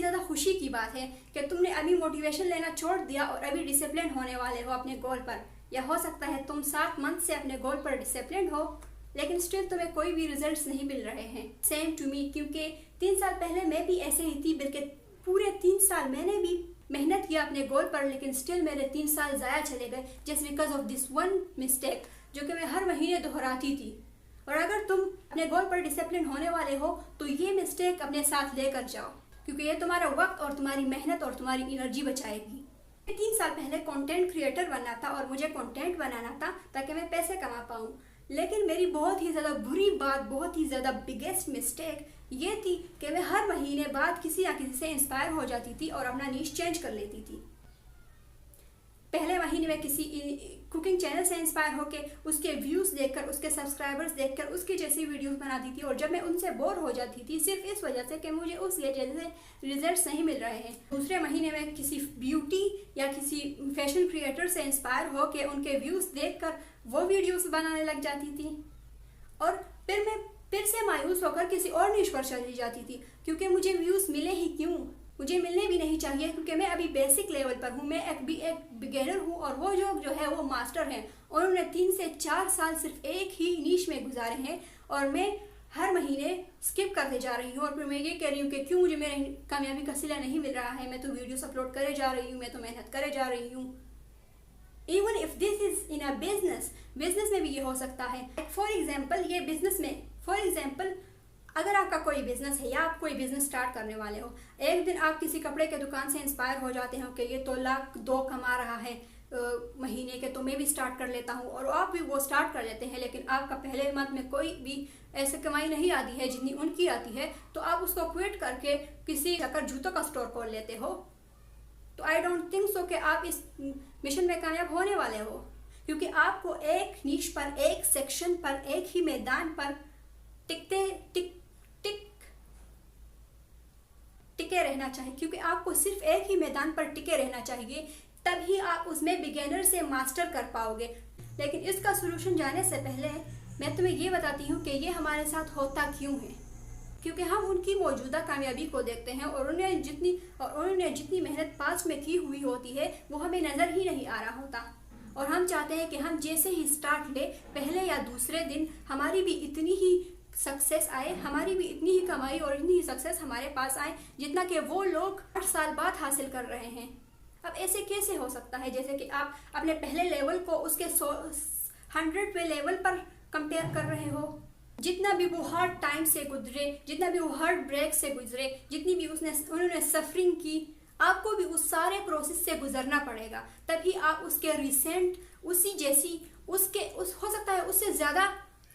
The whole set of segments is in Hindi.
ज़्यादा खुशी की बात है कि तुमने अभी मोटिवेशन लेना छोड़ दिया और अभी डिसिप्लिन होने वाले हो अपने गोल पर। या हो सकता है तुम 7 मंथ से अपने गोल पर डिसिप्लिन हो लेकिन स्टिल तुम्हें कोई भी रिजल्ट्स नहीं मिल रहे हैं। सेम टू मी, क्योंकि 3 साल पहले मैं भी ऐसे ही थी, बल्कि पूरे 3 साल मैंने भी मेहनत किया अपने गोल पर, लेकिन स्टिल मेरे 3 साल ज़ाया चले गए just because of this one mistake जो कि मैं हर महीने दोहराती थी। और अगर तुम अपने गोल पर डिसिप्लिन होने वाले हो तो ये मिस्टेक अपने साथ लेकर जाओ, क्योंकि ये तुम्हारा वक्त और तुम्हारी मेहनत और तुम्हारी एनर्जी बचाएगी। 3 साल पहले कंटेंट क्रिएटर बनना था और मुझे कंटेंट बनाना था ताकि मैं पैसे कमा पाऊँ, लेकिन मेरी बहुत ही ज़्यादा बुरी बात, बहुत ही ज़्यादा बिगेस्ट मिस्टेक ये थी कि मैं हर महीने बाद किसी ना किसी से इंस्पायर हो जाती थी और अपना नीश चेंज कर लेती थी। पहले महीने में किसी कुकिंग चैनल से इंस्पायर होकर उसके व्यूज़ देखकर, उसके सब्सक्राइबर्स देखकर उसकी जैसी वीडियोस बनाती थी, और जब मैं उनसे बोर हो जाती थी सिर्फ इस वजह से कि मुझे उस जैसे रिजल्ट्स नहीं मिल रहे हैं, दूसरे महीने में किसी ब्यूटी या किसी फैशन क्रिएटर से इंस्पायर होकर उनके व्यूज़ देखकर वो वीडियोस बनाने लग जाती थी, और फिर मैं फिर से मायूस होकर किसी और निश पर चली जाती थी, क्योंकि मुझे व्यूज़ मिले ही क्यों, मुझे मिलने भी नहीं चाहिए, क्योंकि मैं अभी बेसिक लेवल पर हूँ, मैं एक बिगिनर हूँ और वो जो है वो मास्टर हैं। उन्होंने 3 से 4 साल सिर्फ एक ही नीश में गुजारे हैं और मैं हर महीने स्किप करते जा रही हूँ, और फिर मैं ये कह रही हूँ कि क्यों मुझे मेरे कामयाबी का सिला नहीं मिल रहा है। मैं तो वीडियोस अपलोड करे जा रही हूँ, मैं तो मेहनत करे जा रही हूँ। Even if this is in a business में भी ये हो सकता है। फॉर एग्जाम्पल ये बिजनेस में, फॉर एग्जाम्पल अगर आपका कोई बिजनेस है या आप कोई बिजनेस स्टार्ट करने वाले हो, एक दिन आप किसी कपड़े के दुकान से इंस्पायर हो जाते हो कि ये तो 1.2 लाख कमा रहा है महीने के, तो मैं भी स्टार्ट कर लेता हूँ, और आप भी वो स्टार्ट कर लेते हैं, लेकिन आपका पहले मंथ में कोई भी ऐसे कमाई नहीं आती है जितनी उनकी आती है, तो आप उसको क्विट करके किसी जाकर जूतों का स्टोर खोल लेते हो। तो आई डोंट थिंक सो कि आप इस मिशन में कामयाब होने वाले हो, क्योंकि आपको एक नीश पर, एक सेक्शन पर, एक ही मैदान पर टिके रहना चाहिए, क्योंकि आपको सिर्फ एक ही मैदान पर टिके रहना चाहिए, तभी आप उसमें बिगिनर से मास्टर कर पाओगे। लेकिन इसका सलूशन जाने से पहले मैं तुम्हें ये बताती हूँ कि ये हमारे साथ होता क्यों है, क्योंकि हम उनकी मौजूदा कामयाबी को देखते हैं और उन्होंने जितनी मेहनत पास में की हुई होती है वो हमें नज़र ही नहीं आ रहा होता, और हम चाहते हैं कि हम जैसे ही स्टार्ट ले, पहले या दूसरे दिन हमारी भी इतनी ही सक्सेस आए, हमारी भी इतनी ही कमाई और इतनी ही सक्सेस हमारे पास आए जितना कि वो लोग 8 साल बाद हासिल कर रहे हैं। अब ऐसे कैसे हो सकता है, जैसे कि आप अपने पहले लेवल को उसके 100वें लेवल पर कंपेयर कर रहे हो। जितना भी वो हार्ड टाइम से गुजरे, जितना भी वो हार्ड ब्रेक से गुजरे, जितनी भी उन्होंने सफरिंग की, आपको भी उस सारे प्रोसेस से गुजरना पड़ेगा, तभी आप उसके रिसेंट हो सकता है उससे ज़्यादा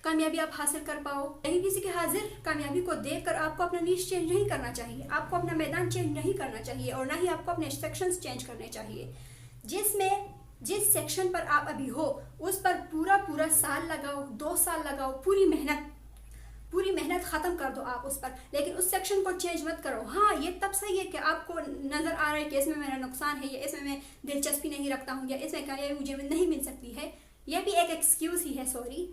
कामयाबी आप हासिल कर पाओ। लेकिन किसी के हाजिर कामयाबी को देखकर आपको अपना नीश चेंज नहीं करना चाहिए, आपको अपना मैदान चेंज नहीं करना चाहिए, और ना ही आपको अपने सेक्शंस चेंज करने चाहिए। जिस सेक्शन पर आप अभी हो उस पर पूरा साल लगाओ, 2 साल लगाओ, पूरी मेहनत ख़त्म कर दो आप उस पर, लेकिन उस सेक्शन को चेंज मत करो। हाँ, ये तब सही है कि आपको नज़र आ रहा है कि इसमें मेरा नुकसान है, या इसमें मैं दिलचस्पी नहीं रखता हूँ, या इसमें कामयाबी मुझे नहीं मिल सकती है। यह भी एक एक्सक्यूज़ ही है, सॉरी।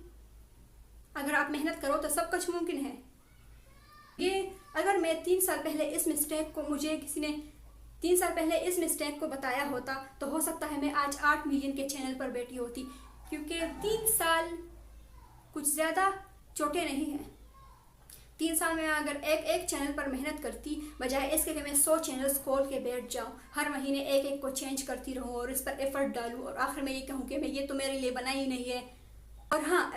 अगर आप मेहनत करो तो सब कुछ मुमकिन है। ये अगर मैं 3 साल पहले इस मिस्टेक को मुझे किसी ने 3 साल पहले इस मिस्टेक को बताया होता तो हो सकता है मैं आज 8 मिलियन के चैनल पर बैठी होती, क्योंकि 3 साल कुछ ज़्यादा छोटे नहीं हैं। 3 साल में अगर एक चैनल पर मेहनत करती, बजाय इसके कि मैं 100 चैनल्स खोल के बैठ जाऊं, हर महीने एक को चेंज करती रहूं और इस पर एफर्ट डालूं, और आखिर में ये कहूँ कि मैं ये तो मेरे लिए बना ही नहीं है। और हाँ,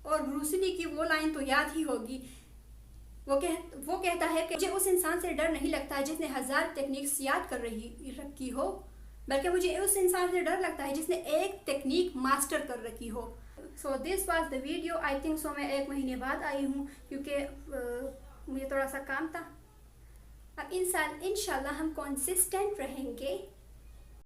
और ब्रूस ली की वो लाइन तो याद ही होगी, वो कहता है कि मुझे उस इंसान से डर नहीं लगता जिसने 1000 टेक्निक्स याद कर रखी हो, बल्कि मुझे उस इंसान से डर लगता है जिसने एक टेक्निक मास्टर कर रखी हो। So this was the video. I think so मैं 1 महीने बाद आई हूँ, क्योंकि मुझे थोड़ा सा काम था। अब इंशाल्लाह हम कंसिस्टेंट रहेंगे